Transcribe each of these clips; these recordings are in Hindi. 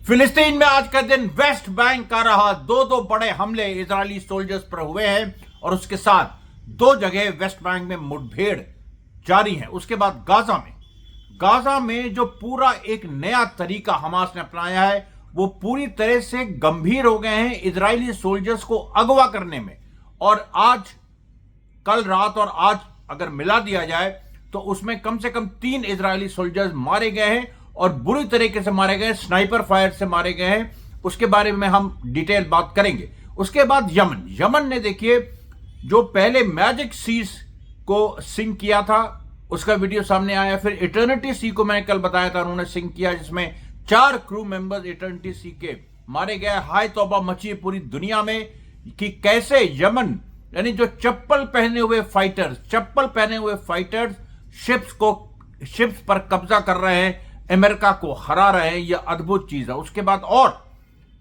फिलिस्तीन में आज का दिन वेस्ट बैंक का रहा। दो बड़े हमले इजरायली सोल्जर्स पर हुए हैं और उसके साथ दो जगह वेस्ट बैंक में मुठभेड़ जारी है। उसके बाद गाजा में जो पूरा एक नया तरीका हमास ने अपनाया है वो पूरी तरह से गंभीर हो गए हैं इजरायली सोल्जर्स को अगवा करने में। और आज कल रात और आज अगर मिला दिया जाए तो उसमें कम से कम 3 इजरायली सोल्जर्स मारे गए हैं और बुरी तरीके से मारे गए, स्नाइपर फायर से मारे गए हैं। उसके बारे में हम डिटेल बात करेंगे। उसके बाद यमन ने देखिए जो पहले मैजिक सीज को सिंक किया था उसका वीडियो सामने आया। फिर इटर्निटी सी को मैंने कल बताया था, उन्होंने सिंक किया जिसमें 4 क्रू मेंबर्स इटर्निटी सी के मारे गए। हाय तौबा मची पूरी दुनिया में कि कैसे यमन यानी जो चप्पल पहने हुए फाइटर्स शिप्स पर कब्जा कर रहे हैं, अमेरिका को हरा रहे हैं। यह अद्भुत चीज है। उसके बाद और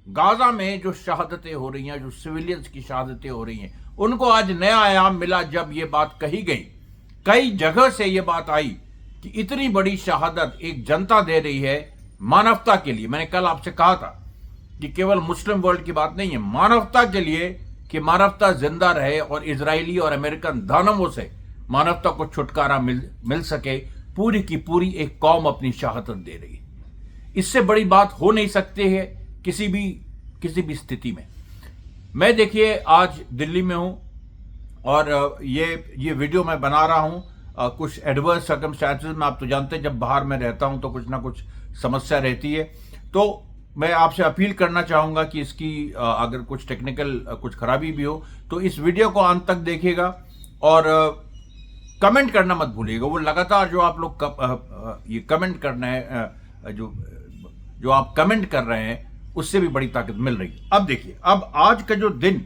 गाजा में जो शहादतें हो रही हैं, जो सिविलियंस की शहादतें हो रही हैं, उनको आज नया आयाम मिला जब यह बात कही गई। कई जगह से यह बात आई कि इतनी बड़ी शहादत एक जनता दे रही है मानवता के लिए। मैंने कल आपसे कहा था कि केवल मुस्लिम वर्ल्ड की बात नहीं है, मानवता के लिए, कि मानवता जिंदा रहे और इजरायली और अमेरिकन दानवों से मानवता को छुटकारा मिल सके। पूरी की पूरी एक कौम अपनी शहादत दे रही है। इससे बड़ी बात हो नहीं सकती है किसी भी स्थिति में। मैं देखिए आज दिल्ली में हूं और ये वीडियो मैं बना रहा हूं कुछ एडवर्स सर्कमस्टेंसेस में। आप तो जानते हैं जब बाहर में रहता हूं तो कुछ ना कुछ समस्या रहती है। तो मैं आपसे अपील करना चाहूंगा कि इसकी अगर कुछ टेक्निकल कुछ खराबी भी हो तो इस वीडियो को अंत तक देखिएगा और कमेंट करना मत भूलिएगा। वो लगातार जो आप लोग ये कमेंट करना है, जो आप कमेंट कर रहे हैं उससे भी बड़ी ताकत मिल रही है। अब देखिए, अब आज का जो दिन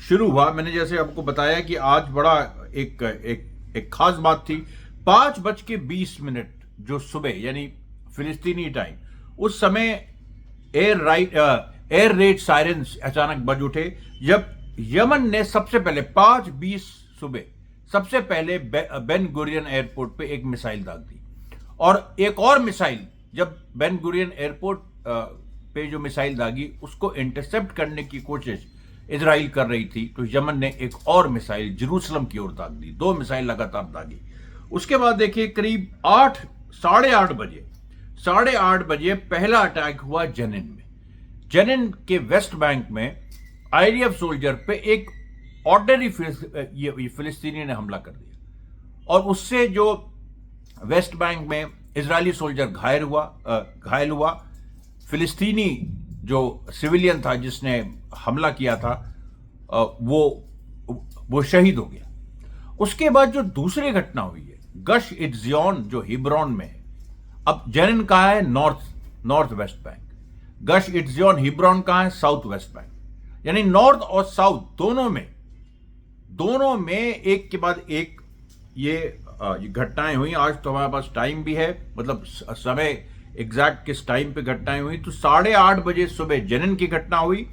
शुरू हुआ, मैंने जैसे आपको बताया कि आज बड़ा एक खास बात थी। 5:20 जो सुबह यानी फिलिस्तीनी टाइम, उस समय एयर रेड सायरन्स अचानक बज उठे जब यमन ने सबसे पहले 5:20 सुबह सबसे पहले बेन गुरियन एयरपोर्ट पे एक मिसाइल दाग दी। और एक और मिसाइल जब बेन गुरियन एयरपोर्ट पे जो मिसाइल दागी उसको इंटरसेप्ट करने की कोशिश इजराइल कर रही थी तो यमन ने एक और मिसाइल जेरूसलम की ओर दाग दी। 2 मिसाइल लगातार दागी। उसके बाद देखिए करीब 8:30 बजे पहला अटैक हुआ जेनिन के वेस्ट बैंक में। आईडीएफ सोल्जर पे एक ऑर्डिनरी फिलिस्तीनी ने हमला कर दिया और उससे जो वेस्ट बैंक में इजरायली सोल्जर घायल हुआ। फिलिस्तीनी जो सिविलियन था जिसने हमला किया था वो शहीद हो गया। उसके बाद जो दूसरी घटना हुई है गश इत्जियोन जो हिब्रोन में है। अब जेनिन कहाँ है? North west bank. Gush Etzion Hebron कहाँ है? South west bank. यानी नॉर्थ और साउथ दोनों में एक के बाद एक ये घटनाएं हुई। आज तो हमारे पास टाइम भी है, मतलब समय एग्जैक्ट किस टाइम पे घटनाएं हुई। तो 8:30 बजे सुबह जेनिन की घटना हुई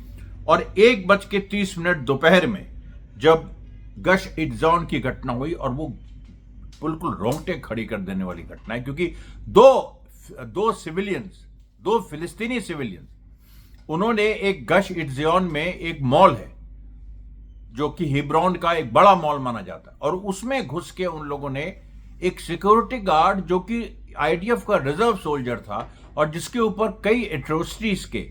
और 1:30 दोपहर में जब गश इत्जियोन की घटना हुई। और वो बिल्कुल रोंगटे खड़ी कर देने वाली घटना है क्योंकि दो फिलिस्तीनी सिविलियंस, उन्होंने एक गश इत्जियोन में एक मॉल है जो कि हिब्रोन का एक बड़ा मॉल माना जाता है, और उसमें घुस के उन लोगों ने एक सिक्योरिटी गार्ड जो कि आईडीएफ का रिजर्व सोल्जर था और जिसके ऊपर कई एट्रोसिटीज के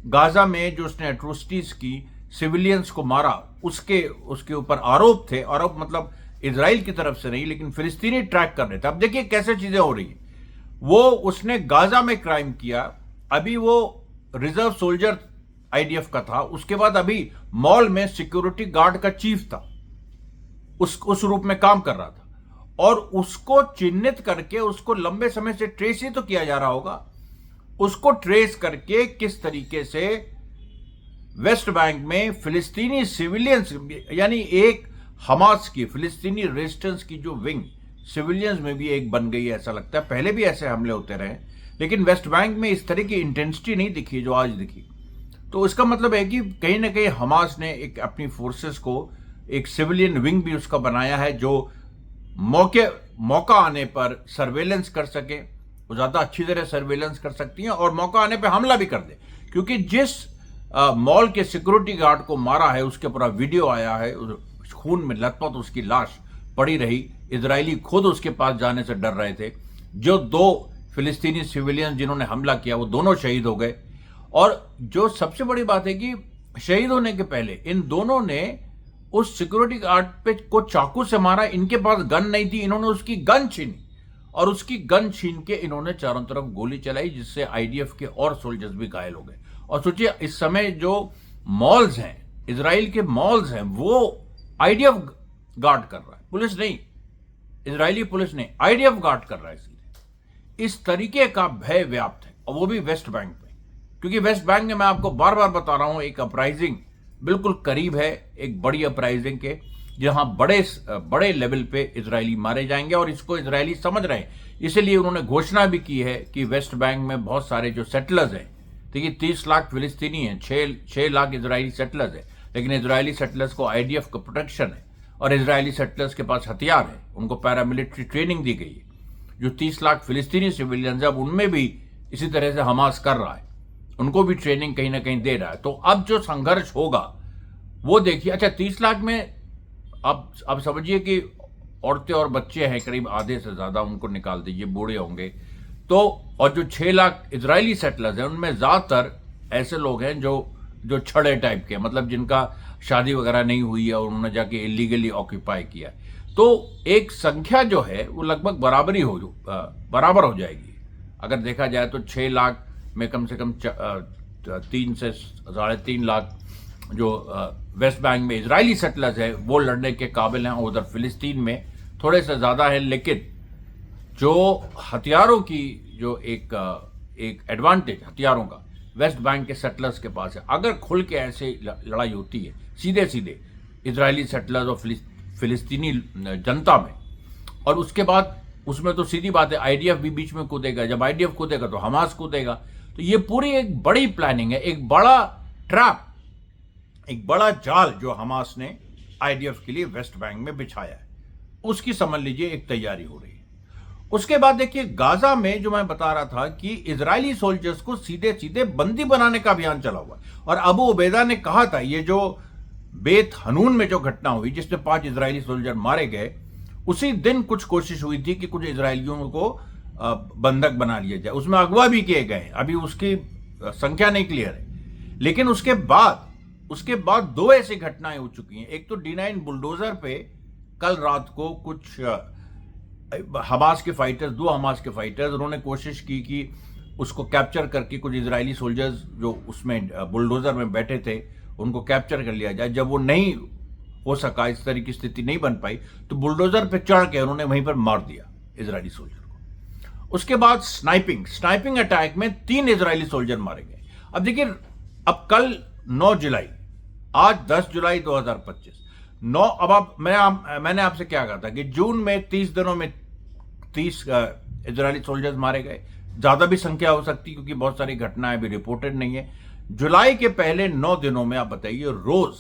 गाजा में जो उसने एट्रोसिटीज की, सिविलियंस को मारा, उसके ऊपर आरोप थे। आरोप मतलब इजराइल की तरफ से नहीं लेकिन फिलिस्तीनी ट्रैक कर रहे थे। अब देखिए कैसे चीजें हो रही है। वो उसने गाजा में क्राइम किया, अभी वो रिजर्व सोल्जर आईडीएफ का था, उसके बाद अभी मॉल में सिक्योरिटी गार्ड का चीफ था, उस रूप में काम कर रहा था। और उसको चिन्हित करके उसको लंबे समय से ट्रेस ही तो किया जा रहा होगा। उसको ट्रेस करके किस तरीके से वेस्ट बैंक में फिलिस्तीनी सिविलियंस यानी एक हमास की फिलिस्तीनी रेजिस्टेंस की जो विंग सिविलियंस में भी एक बन गई है ऐसा लगता है। पहले भी ऐसे हमले होते रहे लेकिन वेस्ट बैंक में इस तरह की इंटेंसिटी नहीं दिखी जो आज दिखी। तो इसका मतलब है कि कहीं ना कहीं हमास ने एक अपनी फोर्सेस को एक सिविलियन विंग भी उसका बनाया है जो मौका आने पर सर्वेलेंस कर सके, वो ज्यादा अच्छी तरह सर्वेलेंस कर सकती हैं और मौका आने पर हमला भी कर दे। क्योंकि जिस मॉल के सिक्योरिटी गार्ड को मारा है उसके पूरा वीडियो आया है, खून में लथपथ उसकी लाश पड़ी रही। इजरायली खुद उसके पास जाने से डर रहे थे। जो 2 फिलिस्तीनी सिविलियन जिन्होंने हमला किया वो दोनों शहीद हो गए। और जो सबसे बड़ी बात है कि शहीद होने के पहले इन दोनों ने उस सिक्योरिटी गार्ड पे को चाकू से मारा। इनके पास गन नहीं थी, इन्होंने उसकी गन छीनी और उसकी गन छीन के इन्होंने चारों तरफ गोली चलाई, जिससे आईडीएफ के और सोल्जर्स भी घायल हो गए। और सोचिए इस समय जो मॉल्स हैं, इजराइल के मॉल्स हैं, वो आईडीएफ गार्ड कर रहा है, पुलिस नहीं, इजरायली पुलिस नहीं, आईडीएफ गार्ड कर रहा है। इसलिए इस तरीके का भय व्याप्त है, और वो भी वेस्ट बैंक में। क्योंकि वेस्ट बैंक में मैं आपको बार बार बता रहा हूं, एक अपराइजिंग बिल्कुल करीब है, एक बड़ी अपराइजिंग के, जहां बड़े लेवल पे इजरायली मारे जाएंगे। और इसको इजरायली समझ रहे हैं, इसलिए उन्होंने घोषणा भी की है कि वेस्ट बैंक में बहुत सारे जो सेटलर्स हैं, देखिए 30 लाख फिलिस्तीनी हैं, 6 लाख इजरायली सेटलर्स हैं, लेकिन इजरायली सेटलर्स को आईडीएफ का प्रोटेक्शन है और इजरायली सेटलर्स के पास हथियार है, उनको पैरामिलिट्री ट्रेनिंग दी गई है। जो 30 लाख फिलिस्तीनी सिविलियंस है, अब उनमें भी इसी तरह से हमास कर रहा है, उनको भी ट्रेनिंग कहीं ना कहीं दे रहा है। तो अब जो संघर्ष होगा वो देखिए। अच्छा, 30 लाख में अब समझिए कि औरतें और बच्चे हैं करीब आधे से ज्यादा, उनको निकाल दीजिए, बूढ़े होंगे तो। और जो 6 लाख इजरायली सेटलर्स हैं उनमें ज्यादातर ऐसे लोग हैं जो छड़े टाइप के, मतलब जिनका शादी वगैरह नहीं हुई है और उन्होंने जाके इलीगली ऑक्यूपाई किया। तो एक संख्या जो है वो लगभग बराबर हो जाएगी। अगर देखा जाए तो 6 लाख में कम से कम 3 से 3.5 लाख जो वेस्ट बैंक में इजरायली सेटलर्स है वो लड़ने के काबिल हैं। उधर फिलिस्तीन में थोड़े से ज्यादा है, लेकिन जो हथियारों की जो एक एडवांटेज हथियारों का वेस्ट बैंक के सेटलर्स के पास है। अगर खुल के ऐसे लड़ाई होती है सीधे सीधे इजरायली सेटलर्स और फिलिस्तीनी जनता में, और उसके बाद उसमें तो सीधी बात है आईडीएफ भी बीच में कूदेगा, जब आईडीएफ कूदेगा तो हमास कूदेगा। तो ये पूरी एक बड़ी प्लानिंग है, एक बड़ा ट्रैप, एक बड़ा जाल जो हमास ने आईडीएफ के लिए वेस्ट बैंक में बिछाया है, उसकी समझ लीजिए एक तैयारी हो रही है। उसके बाद देखिए गाजा में जो मैं बता रहा था कि इजरायली सोल्जर्स को सीधे सीधे बंदी बनाने का अभियान चला हुआ है। और अबू उबैदा ने कहा था, ये जो बेत हनून में जो घटना हुई जिसमें 5 इजरायली सोल्जर मारे गए, उसी दिन कुछ कोशिश हुई थी कि कुछ इजरायलियों को बंधक बना लिया जाए, उसमें अगवा भी किए गए, अभी उसकी संख्या नहीं क्लियर है। लेकिन उसके बाद 2 ऐसी घटनाएं हो चुकी हैं। एक तो D9 बुलडोजर पे कल रात को कुछ हमास के फाइटर्स, 2 हमास के फाइटर्स, उन्होंने कोशिश की कि उसको कैप्चर करके कुछ इजरायली सोल्जर्स जो उसमें बुलडोजर में बैठे थे उनको कैप्चर कर लिया जाए। जब वो नहीं हो सका, इस तरह की स्थिति नहीं बन पाई, तो बुलडोजर पे चढ़ के उन्होंने वहीं पर मार दिया इजरायली सोल्जर को। उसके बाद स्नाइपिंग अटैक में 3 इजरायली सोल्जर मारे गए। अब देखिए, अब कल 9 जुलाई, आज 10 जुलाई 2025, मैंने आपसे क्या कहा था कि जून में 30 दिनों में 30 इजरायली सोल्जर्स मारे गए। ज्यादा भी संख्या हो सकती क्योंकि बहुत सारी घटनाएं अभी रिपोर्टेड नहीं है। जुलाई के पहले 9 दिनों में आप बताइए रोज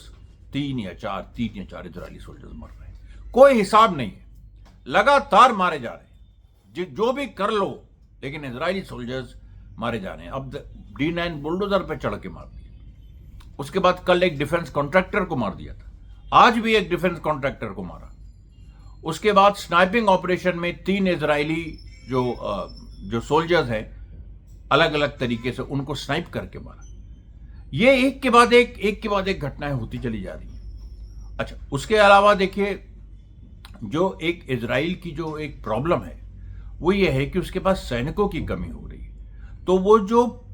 3 या 4 इजरायली सोल्जर्स मर रहे हैं, कोई हिसाब नहीं है, लगातार मारे जा रहे हैं, जो भी कर लो, लेकिन इजरायली सोल्जर्स मारे जा रहे हैं। अब D9 बुलडोजर पे चढ़ के मार दिया। उसके बाद कल एक डिफेंस कॉन्ट्रैक्टर को मार दिया था, आज भी एक डिफेंस कॉन्ट्रैक्टर को मारा। उसके बाद स्नाइपिंग ऑपरेशन में 3 इजरायली जो सोल्जर्स हैं अलग अलग तरीके से उनको स्नाइप करके मारा। ये एक के बाद एक घटनाएं होती चली जा रही हैं। अच्छा, उसके अलावा देखिए, जो एक इजराइल की जो एक प्रॉब्लम है वो ये है कि उसके पास सैनिकों की कमी हो रही है। तो वो जो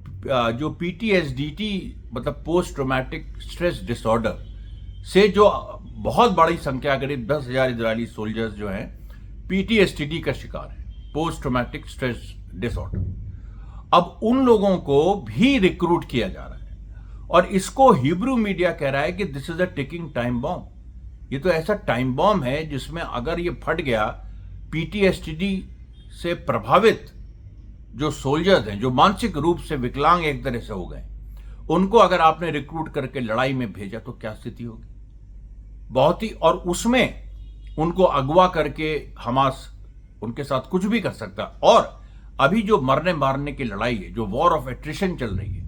PTSD मतलब पोस्ट ट्रॉमेटिक स्ट्रेस डिसऑर्डर से जो बहुत बड़ी संख्या, करीब 10,000 इजरायली सोल्जर्स जो हैं PTSD का शिकार है, पोस्ट ट्रॉमेटिक स्ट्रेस डिसऑर्डर। अब उन लोगों को भी रिक्रूट किया जा रहा है और इसको हिब्रू मीडिया कह रहा है कि this is a ticking time bomb. ये तो ऐसा टाइम बॉम्ब है जिसमें अगर ये फट गया, PTSD से प्रभावित जो सोल्जर्स हैं, जो मानसिक रूप से विकलांग एक तरह से हो गए, उनको अगर आपने रिक्रूट करके लड़ाई में भेजा तो क्या स्थिति होगी, बहुत ही। और उसमें उनको अगवा करके हमास उनके साथ कुछ भी कर सकता। और अभी जो मरने मारने की लड़ाई है, जो वॉर ऑफ एट्रिशन चल रही है,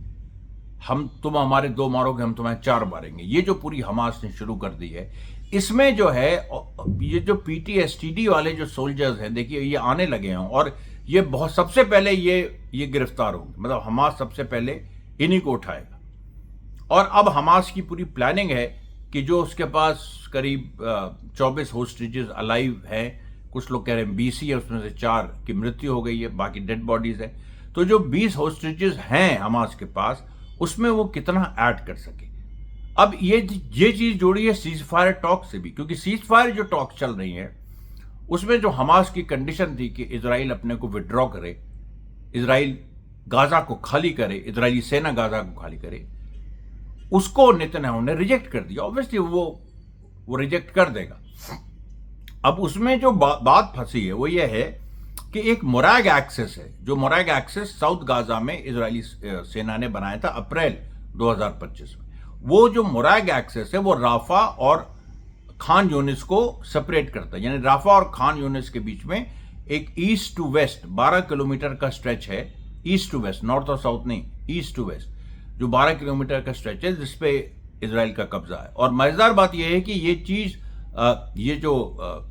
तुम हमारे 2 मारोगे, हम तुम्हें 4 मारेंगे। ये जो पूरी हमास ने शुरू कर दी है, इसमें जो है ये जो पीटीएसटीडी वाले जो सोल्जर्स हैं, देखिए ये आने लगे हैं और ये बहुत सबसे पहले ये गिरफ्तार होंगे। मतलब हमास सबसे पहले इन्हीं को उठाएगा। और अब हमास की पूरी प्लानिंग है कि जो उसके पास करीब 24 होस्टेजेस अलाइव हैं, कुछ लोग कह रहे हैं 20 ही है, उसमें से 4 की मृत्यु हो गई है, बाकी डेड बॉडीज है। तो जो 20 होस्टेजेस हैं हमास के पास, उसमें वो कितना ऐड कर सके। अब ये चीज जोड़ी है सीज फायर टॉक से भी, क्योंकि सीज फायर जो टॉक चल रही है उसमें जो हमास की कंडीशन थी कि इजराइल अपने को विड्रॉ करे, इजराइल गाजा को खाली करे, इजरायली सेना गाजा को खाली करे, उसको नेतन्याहू ने रिजेक्ट कर दिया। ऑब्वियसली वो रिजेक्ट कर देगा। अब उसमें जो बात फंसी है वो ये है कि एक मोराग एक्सेस है, जो मोराग एक्सेस साउथ गाजा में इजरायली सेना ने बनाया था अप्रैल 2025 में। वो जो मोराग एक्सेस है वो राफा और खान यूनिस को सेपरेट करता है, यानी राफा और खान यूनिस के बीच में एक ईस्ट टू वेस्ट 12 किलोमीटर का स्ट्रेच है। ईस्ट टू वेस्ट, नॉर्थ और साउथ नहीं, ईस्ट टू वेस्ट, जो 12 किलोमीटर का स्ट्रेच है जिसपे इजराइल का कब्जा है। और मजेदार बात यह है कि ये चीज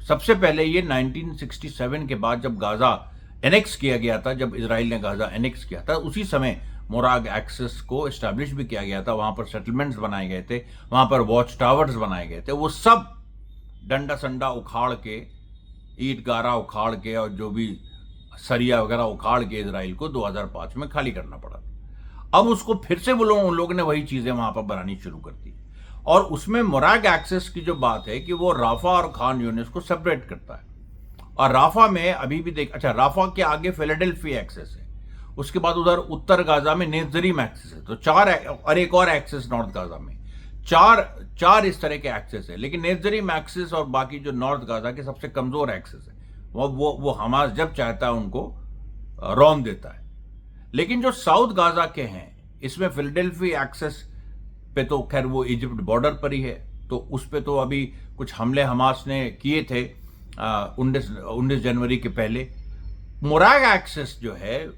सबसे पहले ये 1967 के बाद जब गाजा एनेक्स किया गया था, जब इजराइल ने गाजा एनेक्स किया था, उसी समय मोराग एक्सेस को एस्टैब्लिश भी किया गया था। वहां पर सेटलमेंट्स बनाए गए थे, वहां पर वॉच टावर्स बनाए गए थे। वो सब डंडा संडा उखाड़ के, ईट गारा उखाड़ के और जो भी सरिया वगैरह उखाड़ के इजराइल को 2005 में खाली करना पड़ा। अब उसको फिर से उन लोगों ने वही चीजें वहां पर बनानी शुरू कर दी। और उसमें मोराग एक्सेस की जो बात है कि वो राफा और खान यूनिस को सेपरेट करता है। और राफा में अभी भी अच्छा, राफा के आगे फिलाडेल्फिया एक्सेस है, उसके बाद उधर उत्तर गाजा में नेत्जरीम एक्सेस है। तो 4 और एक और एक्सेस नॉर्थ गाजा में, चार इस तरह के एक्सेस है। लेकिन नेत्जरीम एक्सेस और बाकी जो नॉर्थ गाजा के सबसे कमजोर एक्सेस है, वो हमास जब चाहता है उनको रौंद देता है। लेकिन जो साउथ गाजा के हैं, इसमें फिलाडेल्फिया एक्सेस पे तो खैर वो इजिप्ट बॉर्डर पर ही है, तो उस पे तो अभी कुछ हमले हमास ने किए थे 19 जनवरी के पहले। मोराग एक्सेस जो है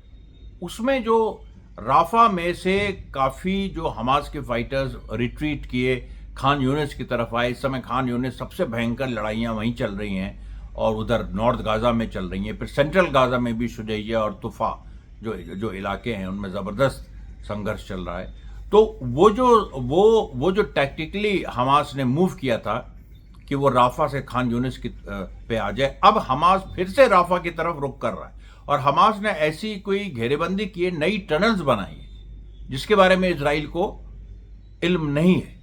उसमें जो राफा में से काफी जो हमास के फाइटर्स रिट्रीट किए, खान यूनिस की तरफ आए। इस समय खान यूनिस सबसे भयंकर लड़ाइयां वहीं चल रही हैं और उधर नॉर्थ गाजा में चल रही हैं। फिर सेंट्रल गाजा में भी शुजैया और तुफा जो इलाके हैं उनमें जबरदस्त संघर्ष चल रहा है। तो वो जो टैक्टिकली हमास ने मूव किया था कि वो राफा से खान यूनिस की पे आ जाए, अब हमास फिर से राफा की तरफ रुख कर रहा है। और हमास ने ऐसी कोई घेरेबंदी की है, नई टनल्स बनाई है जिसके बारे में इजराइल को इल्म नहीं है।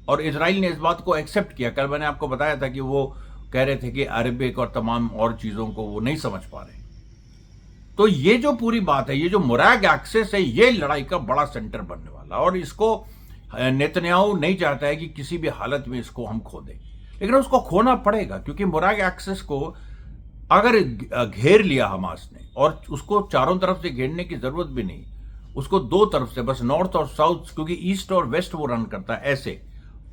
और इजराइल ने इस बात को एक्सेप्ट किया। कल मैंने आपको बताया था कि वो कह रहे थे कि अरबिक और तमाम और चीजों को वो नहीं समझ पा रहे। तो ये जो पूरी बात है, ये जो मोराग एक्सेस है, ये लड़ाई का बड़ा सेंटर बनने वाला। और इसको नेतन्याहू नहीं चाहता है कि किसी भी हालत में इसको हम खो दें, लेकिन उसको खोना पड़ेगा, क्योंकि मोराग एक्सेस को अगर घेर लिया हमास ने, और उसको चारों तरफ से घेरने की जरूरत भी नहीं, उसको 2 तरफ से बस नॉर्थ और साउथ, क्योंकि ईस्ट और वेस्ट वो रन करता है ऐसे,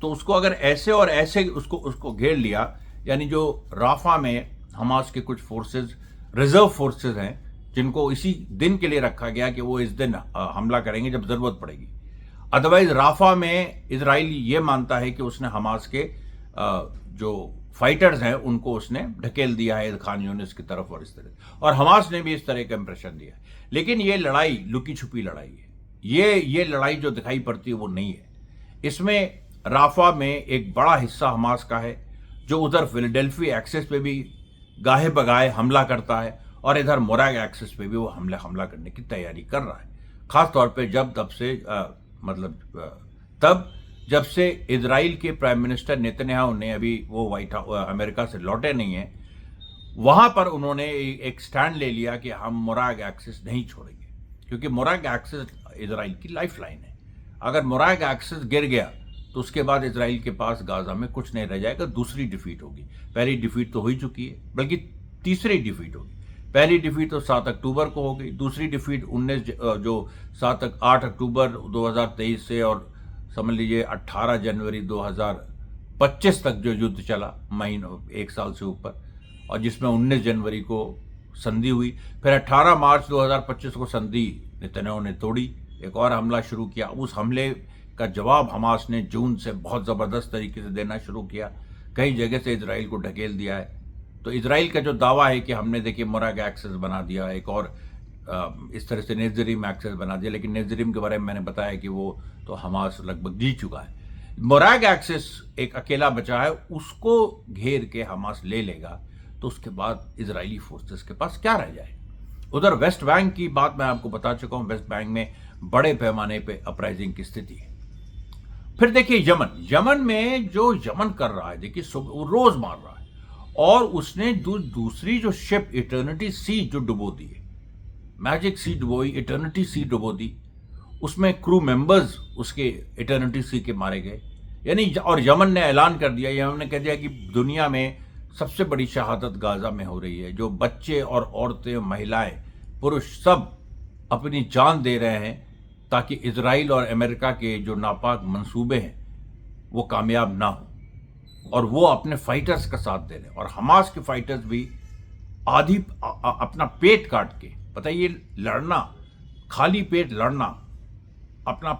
तो उसको अगर ऐसे और ऐसे उसको घेर लिया, यानी जो राफा में हमास के कुछ फोर्सेस, रिजर्व फोर्सेस हैं, जिनको इसी दिन के लिए रखा गया कि वो इस दिन हमला करेंगे जब जरूरत पड़ेगी। अदरवाइज राफा में इजराइल ये मानता है कि उसने हमास के जो फाइटर्स हैं उनको उसने ढकेल दिया है खान यूनिस की तरफ, और इस तरह, और हमास ने भी इस तरह का इंप्रेशन दिया। लेकिन ये लड़ाई लुकी छुपी लड़ाई है। ये लड़ाई जो दिखाई पड़ती है वो नहीं है। इसमें राफा में एक बड़ा हिस्सा हमास का है, जो उधर फिलाडेल्फिया एक्सेस पे भी गाहे बगाहे हमला करता है, और इधर मोराग एक्सेस पे भी वो हमला करने की तैयारी कर रहा है। खास तौर पे जब से इजराइल के प्राइम मिनिस्टर नेतन्याहू ने, अभी वो अमेरिका से लौटे नहीं है, वहां पर उन्होंने एक स्टैंड ले लिया कि हम मोराग एक्सेस नहीं छोड़ेंगे, क्योंकि मोराग एक्सेस इजराइल की लाइफ लाइन है। अगर मोराग एक्सेस गिर गया तो उसके बाद इजराइल के पास गाजा में कुछ नहीं रह जाएगा, दूसरी डिफीट होगी। पहली डिफीट तो हो ही चुकी है, बल्कि तीसरी डिफीट होगी। पहली डिफीट तो 7 अक्टूबर को हो गई, दूसरी डिफीट 8 अक्टूबर 2023 से और समझ लीजिए 18 जनवरी 2025 तक जो युद्ध चला, महीनों 1 साल से ऊपर, और जिसमें 19 जनवरी को संधि हुई। फिर 18 मार्च 2025 को संधि नेतन्याहू ने तोड़ी, एक और हमला शुरू किया। उस हमले का जवाब हमास ने जून से बहुत ज़बरदस्त तरीके से देना शुरू किया। कई जगह से इजराइल को ढकेल दिया है। तो इजराइल का जो दावा है कि हमने देखिए मोराग एक्सेस बना दिया, एक और इस तरह से नेज़रीम एक्सेस बना दिया, लेकिन नेज़रीम के बारे में मैंने बताया कि वो तो हमास लगभग जीत चुका है। मोराग एक्सेस एक अकेला बचा है, उसको घेर के हमास ले लेगा तो उसके बाद इजरायली फोर्सेस के पास क्या रह जाए। उधर वेस्ट बैंक की बात मैं आपको बता चुका हूं, वेस्ट बैंक में बड़े पैमाने पे अपराइजिंग की स्थिति है। फिर देखिए यमन में जो यमन कर रहा है, देखिए वो रोज मार रहा है, और उसने दूसरी जो शिप इटर्निटी सी जो डुबो दी है, मैजिक सी डुबोई, इटर्निटी सी डुबो दी, उसमें क्रू मेंबर्स उसके इटर्निटी सी के मारे गए। यानी और यमन ने ऐलान कर दिया, यमन ने कह दिया कि दुनिया में सबसे बड़ी शहादत गाजा में हो रही है, जो बच्चे और औरतें, महिलाएं, पुरुष सब अपनी जान दे रहे हैं ताकि इजराइल और अमेरिका के जो नापाक मंसूबे हैं वो कामयाब ना हो, और वो अपने फाइटर्स का साथ दे रहे हैं। और हमास के फाइटर्स भी आधी अपना पेट काट के, बताइए, लड़ना, खाली पेट लड़ना, अपना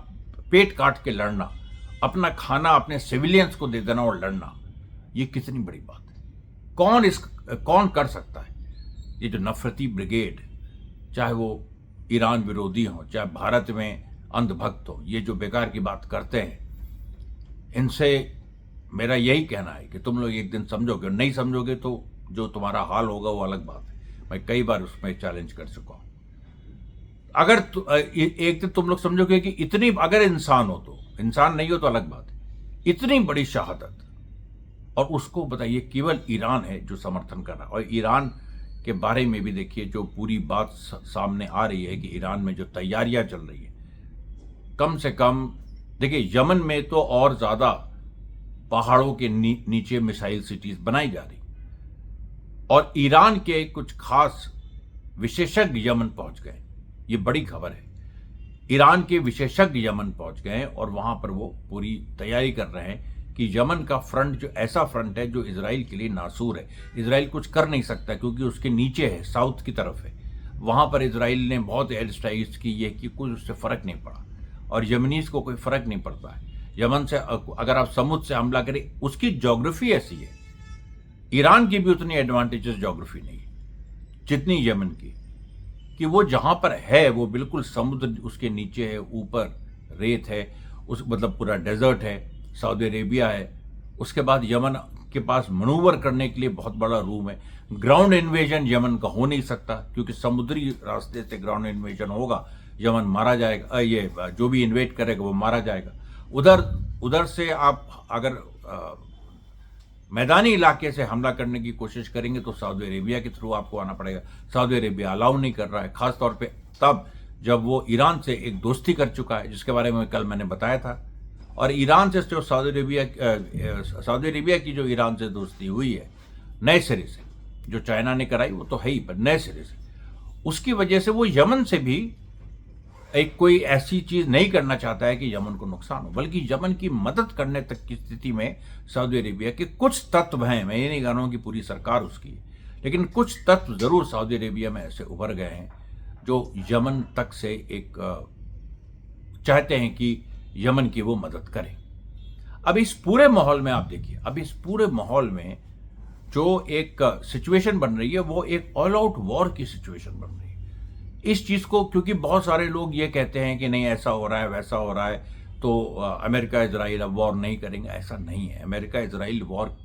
पेट काट के लड़ना, अपना खाना अपने सिविलियंस को दे देना और लड़ना, ये कितनी बड़ी बात है। कौन कर सकता है? ये जो नफरती ब्रिगेड, चाहे वो ईरान विरोधी हो, चाहे भारत में अंधभक्त हो, ये जो बेकार की बात करते हैं, इनसे मेरा यही कहना है कि तुम लोग एक दिन समझोगे, नहीं समझोगे तो जो तुम्हारा हाल होगा वो अलग बात है। मैं कई बार उसमें चैलेंज कर चुका हूं। अगर एक दिन तुम लोग समझोगे कि इतनी, अगर इंसान हो तो, इंसान नहीं हो तो अलग बात है, इतनी बड़ी शहादत, और उसको बताइए केवल ईरान है जो समर्थन कर रहा है। और ईरान के बारे में भी देखिए जो पूरी बात सामने आ रही है कि ईरान में जो तैयारियां चल रही है, कम से कम देखिए यमन में तो और ज्यादा पहाड़ों के नीचे मिसाइल सिटीज बनाई जा रही, और ईरान के कुछ खास विशेषज्ञ यमन पहुंच गए। ये बड़ी खबर है। ईरान के विशेषज्ञ यमन पहुंच गए और वहां पर वो पूरी तैयारी कर रहे हैं कि यमन का फ्रंट जो ऐसा फ्रंट है जो इजराइल के लिए नासूर है। इजराइल कुछ कर नहीं सकता क्योंकि उसके नीचे है, साउथ की तरफ है। वहां पर इजराइल ने बहुत एयर स्ट्राइक्स की है कि कुछ उससे फर्क नहीं पड़ा, और यमनीज को कोई फर्क नहीं पड़ता है। यमन से अगर आप समुद्र से हमला करें, उसकी ज्योग्राफी ऐसी है, ईरान की भी उतनी एडवांटेजेस ज्योग्राफी नहीं है जितनी यमन की, कि वो जहां पर है वो बिल्कुल समुद्र उसके नीचे है, ऊपर रेत है, उस मतलब पूरा डेजर्ट है, सऊदी अरेबिया है। उसके बाद यमन के पास मनूवर करने के लिए बहुत बड़ा रूम है। ग्राउंड इन्वेजन यमन का हो नहीं सकता क्योंकि समुद्री रास्ते से ग्राउंड इन्वेजन होगा, यमन मारा जाएगा, ये जो भी इन्वेट करेगा वो मारा जाएगा। उधर से आप अगर मैदानी इलाके से हमला करने की कोशिश करेंगे तो सऊदी अरेबिया के थ्रू आपको आना पड़ेगा। सऊदी अरेबिया अलाउ नहीं कर रहा है, खासतौर पे तब जब वो ईरान से एक दोस्ती कर चुका है, जिसके बारे में कल मैंने बताया था। और ईरान से जो सऊदी अरेबिया की जो ईरान से दोस्ती हुई है नए सिरे से, जो चाइना ने कराई वो तो है ही, पर नए सिरे से, उसकी वजह से वो यमन से भी एक कोई ऐसी चीज नहीं करना चाहता है कि यमन को नुकसान हो, बल्कि यमन की मदद करने तक की स्थिति में सऊदी अरेबिया के कुछ तत्व हैं। मैं ये नहीं कह रहा हूं कि पूरी सरकार उसकी है, लेकिन कुछ तत्व जरूर सऊदी अरेबिया में ऐसे उभर गए हैं जो यमन तक से एक चाहते हैं कि यमन की वो मदद करें। अब इस पूरे माहौल में आप देखिए, अब इस पूरे माहौल में जो एक सिचुएशन बन रही है वो एक ऑल आउट वॉर की सिचुएशन बन रही है। इस चीज को, क्योंकि बहुत सारे लोग ये कहते हैं कि नहीं ऐसा हो रहा है, वैसा हो रहा है, तो अमेरिका इजराइल अब वॉर नहीं करेंगे, ऐसा नहीं है। अमेरिका इजराइल वॉर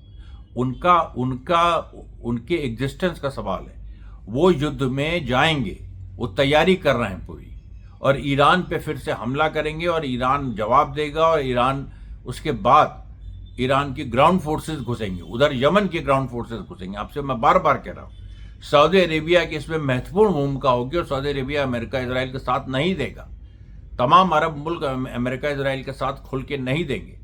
उनके एग्जिस्टेंस का सवाल है। वो युद्ध में जाएंगे, वो तैयारी कर रहे हैं पूरी, और ईरान पे फिर से हमला करेंगे और ईरान जवाब देगा, और ईरान उसके बाद ईरान की ग्राउंड फोर्सेस घुसेंगे, उधर यमन की ग्राउंड फोर्सेस घुसेंगे। आपसे मैं बार बार कह रहा हूं, सऊदी अरेबिया की इसमें महत्वपूर्ण भूमिका होगी, और सऊदी अरेबिया अमेरिका इजराइल के साथ नहीं देगा। तमाम अरब मुल्क अमेरिका इजराइल के साथ खुल के नहीं देंगे,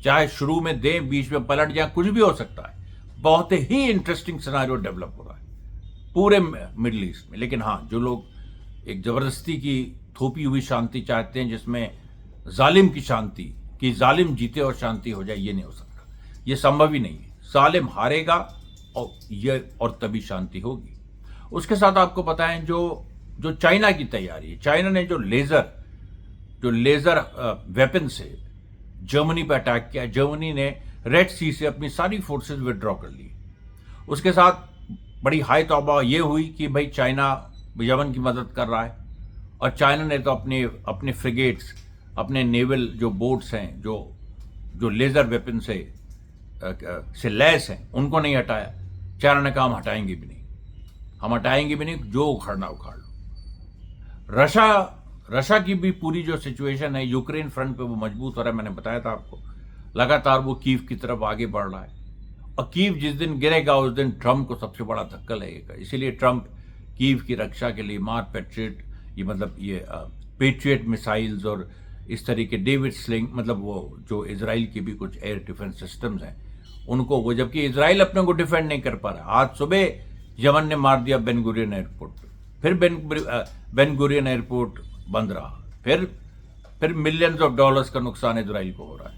चाहे शुरू में दें, बीच में पलट जाए, कुछ भी हो सकता है। बहुत ही इंटरेस्टिंग सिनारियो डेवलप हो रहा है पूरे मिडिल ईस्ट में। लेकिन हाँ, जो लोग एक जबरदस्ती की थोपी हुई शांति चाहते हैं, जिसमें जालिम की शांति, कि जालिम जीते और शांति हो जाए, ये नहीं हो सकता, ये संभव ही नहीं है। जालिम हारेगा और तभी शांति होगी। उसके साथ आपको बताएं जो चाइना की तैयारी है, चाइना ने जो लेजर जो लेजर वेपन से जर्मनी पर अटैक किया। जर्मनी ने रेड सी से अपनी सारी फोर्सेस विड्रॉ कर ली। उसके साथ बड़ी हाई तौबा ये हुई कि भाई चाइना यमन की मदद कर रहा है, और चाइना ने तो अपने फ्रिगेट्स, अपने नेवल जो बोट्स हैं जो लेजर वेपन से लैस हैं, उनको नहीं हटाया। चाइना ने कहा हम हटाएंगे भी नहीं, जो उखाड़ना उखाड़ लो। रशिया की भी पूरी जो सिचुएशन है यूक्रेन फ्रंट पे, वो मजबूत हो रहा है। मैंने बताया था आपको, लगातार वो कीव की तरफ आगे बढ़ रहा है, और कीव जिस दिन गिरेगा उस दिन ट्रंप को सबसे बड़ा धक्का लगेगा। इसीलिए ट्रंप कीव की रक्षा के लिए मार पैट्रियट, ये पेट्रियट मिसाइल्स और इस तरीके डेविड स्लिंग, मतलब वो जो इजराइल की भी कुछ एयर डिफेंस सिस्टम्स हैं उनको, वो जबकि इजराइल अपने को डिफेंड नहीं कर पा रहा। आज सुबह यमन ने मार दिया बेन गुरियन एयरपोर्ट पे, फिर बेन गुरियन एयरपोर्ट बंद रहा, फिर मिलियंस ऑफ डॉलर्स का नुकसान इजराइल को हो रहा है।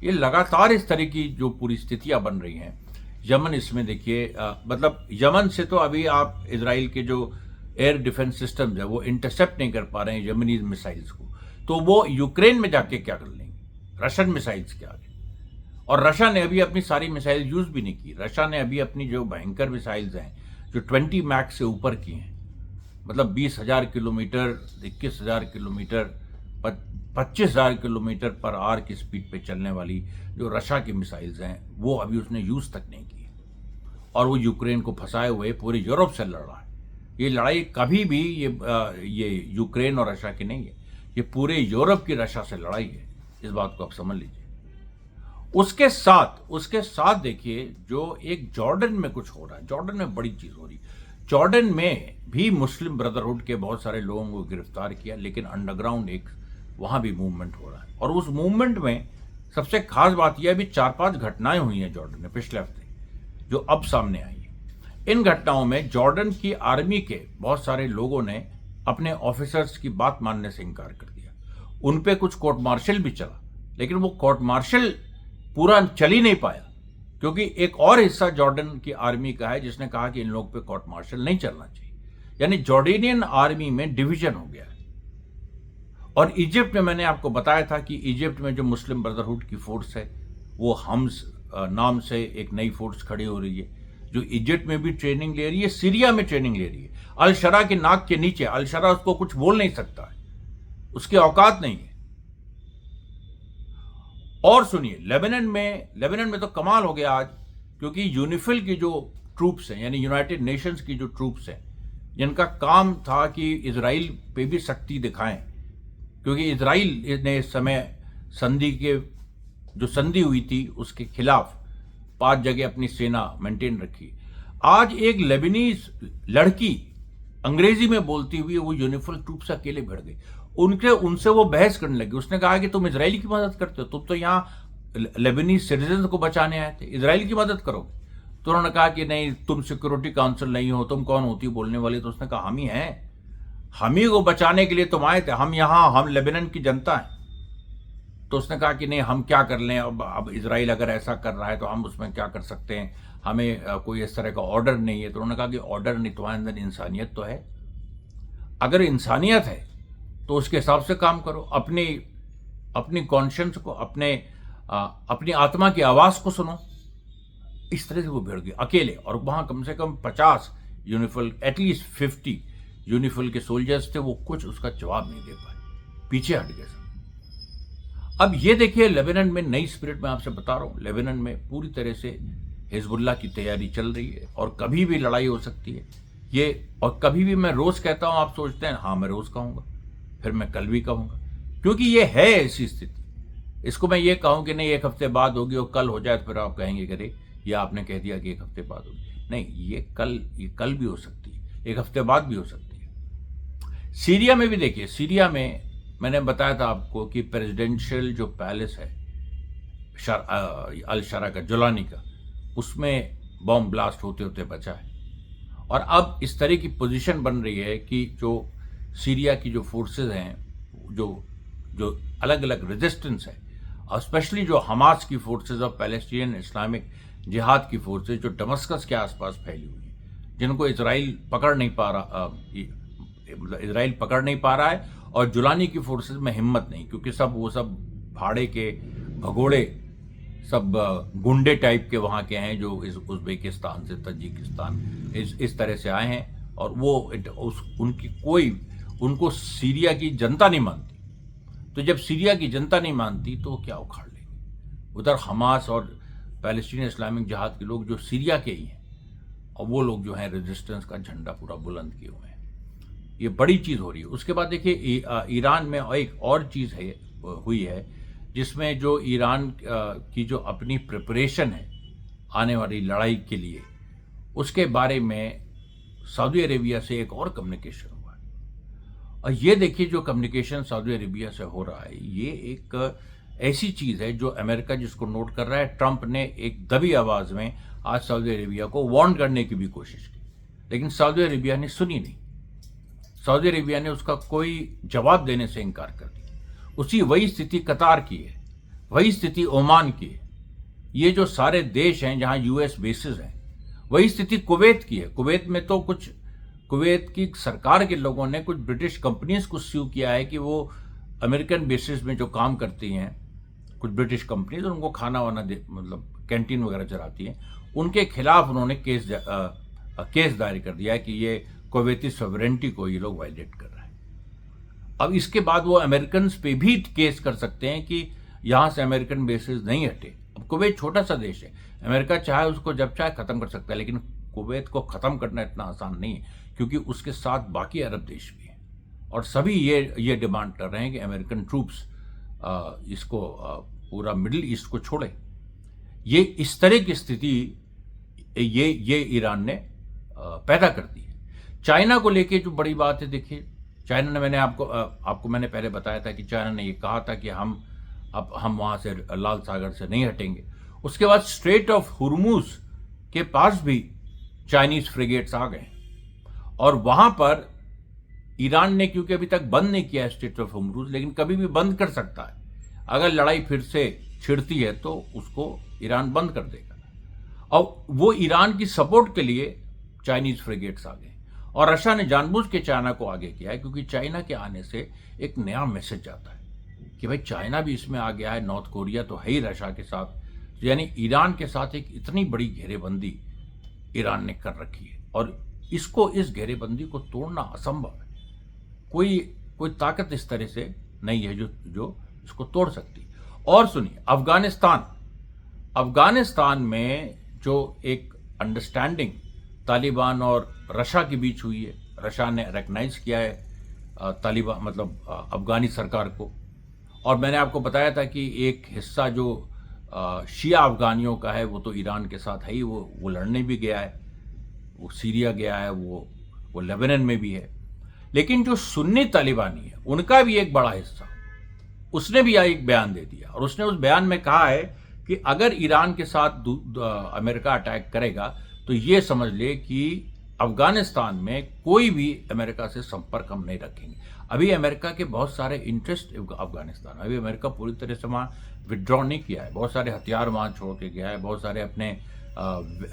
ये लगातार इस तरह की जो पूरी स्थितियां बन रही हैं। यमन इसमें देखिए, मतलब यमन से तो अभी आप इजराइल के जो एयर डिफेंस सिस्टम्स है वो इंटरसेप्ट नहीं कर पा रहे हैं यमनी मिसाइल्स को, तो वो यूक्रेन में जाके क्या कर लेंगे रशियन मिसाइल्स के आगे। और रशिया ने अभी अपनी सारी मिसाइल यूज भी नहीं की। रशिया ने अभी अपनी जो भयंकर मिसाइल्स हैं जो 20 मैक से ऊपर की हैं, मतलब 20,000 kilometre, 21,000 kilometre, 25,000 kilometre per hour की स्पीड पे चलने वाली जो रशिया की मिसाइल्स हैं, वो अभी उसने यूज तक नहीं की। और वो यूक्रेन को फंसाए हुए पूरे यूरोप से लड़ रहा है। ये लड़ाई कभी भी ये यूक्रेन और रशिया की नहीं है, ये पूरे यूरोप की रशिया से लड़ाई है। इस बात को आप समझ लीजिए। उसके साथ देखिए जो एक जॉर्डन में कुछ हो रहा है। जॉर्डन में बड़ी चीज हो रही है। जॉर्डन में भी मुस्लिम ब्रदरहुड के बहुत सारे लोगों को गिरफ्तार किया, लेकिन अंडरग्राउंड एक वहां भी मूवमेंट हो रहा है। और उस मूवमेंट में सबसे खास बात यह, अभी 4-5 घटनाएं हुई हैं जॉर्डन में पिछले हफ्ते जो अब सामने आई है। इन घटनाओं में जॉर्डन की आर्मी के बहुत सारे लोगों ने अपने ऑफिसर्स की बात मानने से इनकार कर दिया। उन पे कुछ कोर्ट मार्शल भी चला, लेकिन वो कोर्ट मार्शल पूरा चल ही नहीं पाया, क्योंकि एक और हिस्सा जॉर्डन की आर्मी का है जिसने कहा कि इन लोगों पे कोर्ट मार्शल नहीं चलना चाहिए। यानी जॉर्डेनियन आर्मी में डिवीजन हो गया है। और इजिप्ट में मैंने आपको बताया था कि इजिप्ट में जो मुस्लिम ब्रदरहुड की फोर्स है, वो हम्स नाम से एक नई फोर्स खड़ी हो रही है, जो इजिप्ट में भी ट्रेनिंग ले रही है, सीरिया में ट्रेनिंग ले रही है। अल शरा के नाक के नीचे, अल शरा उसको कुछ बोल नहीं सकता है, उसकी औकात नहीं है। और सुनिए, लेबनान में तो कमाल हो गया आज, क्योंकि यूनिफिल की जो ट्रूप्स हैं, यानी यूनाइटेड नेशंस की जो ट्रूप्स हैं, जिनका काम था कि इजराइल पे भी सख्ती दिखाएं, क्योंकि इजराइल ने इस समय संधि हुई थी उसके खिलाफ 5 जगह अपनी सेना मेंटेन रखी। आज एक लेबनीज लड़की अंग्रेजी में बोलती हुई वो यूनिफिल ट्रूप से अकेले भिड़ गई। उनसे वो बहस करने लगी। उसने कहा कि तुम इजराइल की मदद करते हो, तुम तो यहाँ लेबनीज सिटीजन को बचाने आए थे, इजराइल की मदद करोगे? तो उन्होंने कहा कि नहीं, तुम सिक्योरिटी काउंसिल नहीं हो, तुम कौन होती हो बोलने वाली? तो उसने कहा हम ही हैं, हम ही को बचाने के लिए तुम आए थे, हम लेबनान की जनता हैं। तो उसने कहा कि नहीं, हम क्या कर लें, अब इजराइल अगर ऐसा कर रहा है तो हम उसमें क्या कर सकते हैं, हमें कोई इस तरह का ऑर्डर नहीं है। तो उन्होंने कहा कि ऑर्डर नहीं, तुम्हारे अंदर इंसानियत तो है। अगर इंसानियत है तो उसके हिसाब से काम करो। अपनी कॉन्शियंस को, अपनी आत्मा की आवाज को सुनो। इस तरह से वो भिड़ गए अकेले, और वहां कम से कम 50 यूनिफिल, एटलीस्ट 50 यूनिफिल के सोल्जर्स थे। वो कुछ उसका जवाब नहीं दे पाए, पीछे हट गए सब। अब ये देखिए, लेबनान में नई स्पिरिट में आपसे बता रहा हूं, लेबनान में पूरी तरह से हिजबुल्लाह की तैयारी चल रही है, और कभी भी लड़ाई हो सकती है ये। और कभी भी, मैं रोज कहता हूं, आप सोचते हैं हाँ मैं रोज कहूंगा, फिर मैं कल भी कहूंगा, क्योंकि ये है ऐसी स्थिति। इसको मैं ये कहूं कि नहीं 1 हफ्ते बाद होगी और कल हो जाए, तो फिर आप कहेंगे करे ये आपने कह दिया कि 1 हफ्ते बाद होगी। नहीं, ये कल भी हो सकती है, 1 हफ्ते बाद भी हो सकती है। सीरिया में भी देखिए, सीरिया में मैंने बताया था आपको कि प्रेसिडेंशियल जो पैलेस है अल शरा का, जुलानी का, उसमें बॉम्ब ब्लास्ट होते होते बचा है। और अब इस तरह की पोजीशन बन रही है कि जो सीरिया की जो फोर्सेस हैं, जो अलग अलग रेजिस्टेंस है, और स्पेशली जो हमास की फोर्सेस और पैलेस्टीनियन इस्लामिक जिहाद की फोर्सेस जो दमस्कस के आसपास फैली हुई है, जिनको इजराइल पकड़ नहीं पा रहा है, और जुलानी की फोर्सेस में हिम्मत नहीं, क्योंकि वो सब भाड़े के भगोड़े, सब गुंडे टाइप के वहाँ के हैं, जो इस उज़्बेकिस्तान से, तजिकिस्तान, इस तरह से आए हैं। और वो उनको सीरिया की जनता नहीं मानती। तो जब सीरिया की जनता नहीं मानती तो वो क्या उखाड़ लेंगे। उधर हमास और पैलेस्टीन इस्लामिक जिहाद के लोग जो सीरिया के ही हैं, और वो लोग जो हैं रेजिस्टेंस का झंडा पूरा बुलंद किए हुए हैं। ये बड़ी चीज़ हो रही है। उसके बाद देखिए ईरान में एक और चीज़ हुई है, जिसमें जो ईरान की जो अपनी प्रिपरेशन है आने वाली लड़ाई के लिए, उसके बारे में सऊदी अरेबिया से एक और कम्युनिकेशन हुआ है। और ये देखिए जो कम्युनिकेशन सऊदी अरेबिया से हो रहा है, ये एक ऐसी चीज़ है जो अमेरिका जिसको नोट कर रहा है। ट्रंप ने एक दबी आवाज़ में आज सऊदी अरेबिया को वार्न करने की भी कोशिश की, लेकिन सऊदी अरेबिया ने सुनी नहीं। सऊदी अरेबिया ने उसका कोई जवाब देने से इनकार कर दिया। वही स्थिति कतार की है, वही स्थिति ओमान की है। ये जो सारे देश हैं जहां यूएस बेसिस हैं, वही स्थिति कुवैत की है। कुवैत में तो कुवैत की सरकार के लोगों ने कुछ ब्रिटिश कंपनीज को स्यू किया है कि वो अमेरिकन बेसिस में जो काम करती हैं, कुछ ब्रिटिश कंपनीज, उनको खाना वाना मतलब कैंटीन वगैरह चलाती हैं, उनके खिलाफ उन्होंने केस दायर कर दिया है कि ये कुवैती सॉवरेनिटी को ये लोग वायलेट कर रहे हैं। अब इसके बाद वो अमेरिकन पे भी केस कर सकते हैं कि यहाँ से अमेरिकन बेसिस नहीं हटे। अब कुवैत छोटा सा देश है, अमेरिका चाहे उसको जब चाहे खत्म कर सकता है, लेकिन कुवैत को खत्म करना इतना आसान नहीं है, क्योंकि उसके साथ बाकी अरब देश भी हैं, और सभी ये डिमांड कर रहे हैं कि अमेरिकन ट्रूप्स इसको पूरा मिडिल ईस्ट को छोड़े। ये इस तरह की स्थिति ये ईरान ने पैदा कर दी है। चाइना को लेके जो बड़ी बात है, देखिए चाइना ने, मैंने आपको मैंने पहले बताया था कि चाइना ने ये कहा था कि हम वहाँ से लाल सागर से नहीं हटेंगे। उसके बाद स्ट्रेट ऑफ हुर्मुज के पास भी चाइनीज फ्रिगेट्स आ गए, और वहाँ पर ईरान ने, क्योंकि अभी तक बंद नहीं किया है स्ट्रेट ऑफ हुर्मुज, लेकिन कभी भी बंद कर सकता है। अगर लड़ाई फिर से छिड़ती है तो उसको ईरान बंद कर देगा। और वो ईरान की सपोर्ट के लिए चाइनीज फ्रिगेट्स आ गए, और रशिया ने जानबूझ के चाइना को आगे किया है, क्योंकि चाइना के आने से एक नया मैसेज आता है कि भाई चाइना भी इसमें आ गया है, नॉर्थ कोरिया तो है ही रशिया के साथ, यानी ईरान के साथ एक इतनी बड़ी घेरेबंदी ईरान ने कर रखी है, और इस घेरेबंदी को तोड़ना असंभव है। कोई ताकत इस तरह से नहीं है जो इसको तोड़ सकती। और सुनिए, अफगानिस्तान में जो एक अंडरस्टैंडिंग तालिबान और रशिया के बीच हुई है, रशिया ने रिकग्नाइज किया है तालिबान मतलब अफगानी सरकार को। और मैंने आपको बताया था कि एक हिस्सा जो शिया अफगानियों का है वो तो ईरान के साथ है ही, वो लड़ने भी गया है, वो सीरिया गया है, वो लेबनान में भी है। लेकिन जो सुन्नी तालिबानी है उनका भी एक बड़ा हिस्सा, उसने भी एक बयान दे दिया, और उसने उस बयान में कहा है कि अगर ईरान के साथ अमेरिका अटैक करेगा तो ये समझ ले कि अफगानिस्तान में कोई भी अमेरिका से संपर्क हम नहीं रखेंगे। अभी अमेरिका के बहुत सारे इंटरेस्ट अफगानिस्तान, अभी अमेरिका पूरी तरह से वहाँ विड्रॉ नहीं किया है, बहुत सारे हथियार वहाँ छोड़ के गया है, बहुत सारे अपने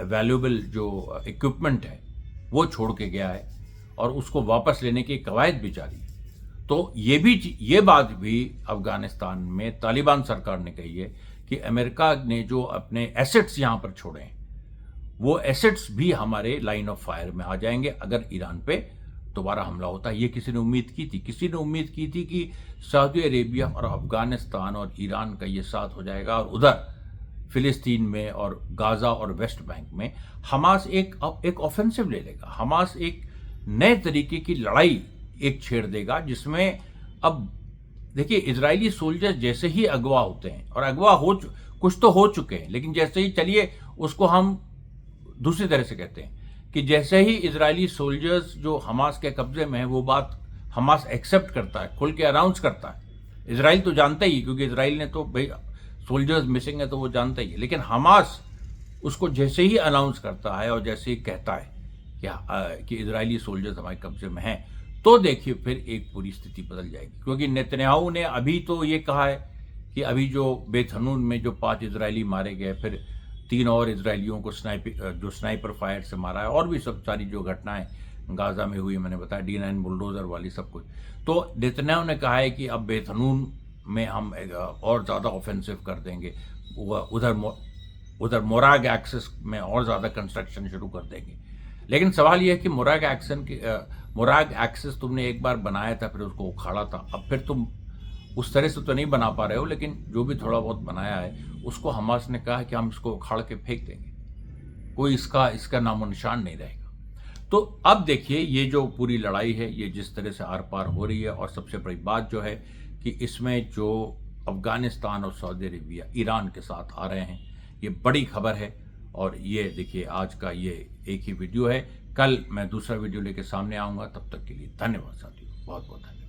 वैल्यूएबल जो इक्विपमेंट है वो छोड़ के गया है, और उसको वापस लेने की कवायद भी जारी है। तो ये बात भी अफगानिस्तान में तालिबान सरकार ने कही है कि अमेरिका ने जो अपने एसेट्स यहाँ पर छोड़े हैं, वो एसेट्स भी हमारे लाइन ऑफ फायर में आ जाएंगे अगर ईरान पे दोबारा हमला होता है। ये किसी ने उम्मीद की थी कि सऊदी अरेबिया और अफगानिस्तान और ईरान का ये साथ हो जाएगा, और उधर फिलिस्तीन में और गाजा और वेस्ट बैंक में हमास एक ऑफेंसिव ले लेगा। हमास एक नए तरीके की लड़ाई छेड़ देगा, जिसमें अब देखिए इजरायली सोल्जर्स जैसे ही अगवा होते हैं, और अगवा कुछ तो हो चुके हैं, लेकिन जैसे ही, चलिए उसको हम दूसरी तरह से कहते हैं कि जैसे ही इजरायली सोल्जर्स जो हमास के कब्जे में है, वो बात हमास एक्सेप्ट करता है, खुल के अनाउंस करता है। इजराइल तो जानता ही, क्योंकि इजराइल ने तो भाई सोल्जर्स मिसिंग है तो वो जानता ही है, लेकिन हमास उसको जैसे ही अनाउंस करता है और जैसे ही कहता है कि इजरायली सोल्जर्स हमारे कब्जे में हैं, तो देखिए फिर एक पूरी स्थिति बदल जाएगी। क्योंकि नेतन्याहू ने अभी तो ये कहा है कि अभी जो बेत हनून में जो 5 इजरायली मारे गए, फिर 3 और इजरायलियों को स्नाइपर फायर से मारा है, और भी सब सारी जो घटनाएं गाजा में हुई, मैंने बताया D9 बुलडोजर वाली सब कुछ। तो नेतन्याहू ने कहा है कि अब बेथनून में हम और ज़्यादा ऑफेंसिव कर देंगे, उधर मोराग एक्सेस में और ज़्यादा कंस्ट्रक्शन शुरू कर देंगे। लेकिन सवाल यह है कि मोराग एक्सेस तुमने एक बार बनाया था, फिर उसको उखाड़ा था, अब फिर तुम उस तरह से तो नहीं बना पा रहे हो, लेकिन जो भी थोड़ा बहुत बनाया है उसको हमास ने कहा कि हम इसको उखाड़ के फेंक देंगे, कोई इसका नामो निशान नहीं रहेगा। तो अब देखिए ये जो पूरी लड़ाई है ये जिस तरह से आर पार हो रही है, और सबसे बड़ी बात जो है कि इसमें जो अफगानिस्तान और सऊदी अरेबिया ईरान के साथ आ रहे हैं, ये बड़ी खबर है। और ये देखिए आज का ये एक ही वीडियो है, कल मैं दूसरा वीडियो लेके सामने आऊँगा। तब तक के लिए धन्यवाद साथियों, बहुत बहुत धन्यवाद।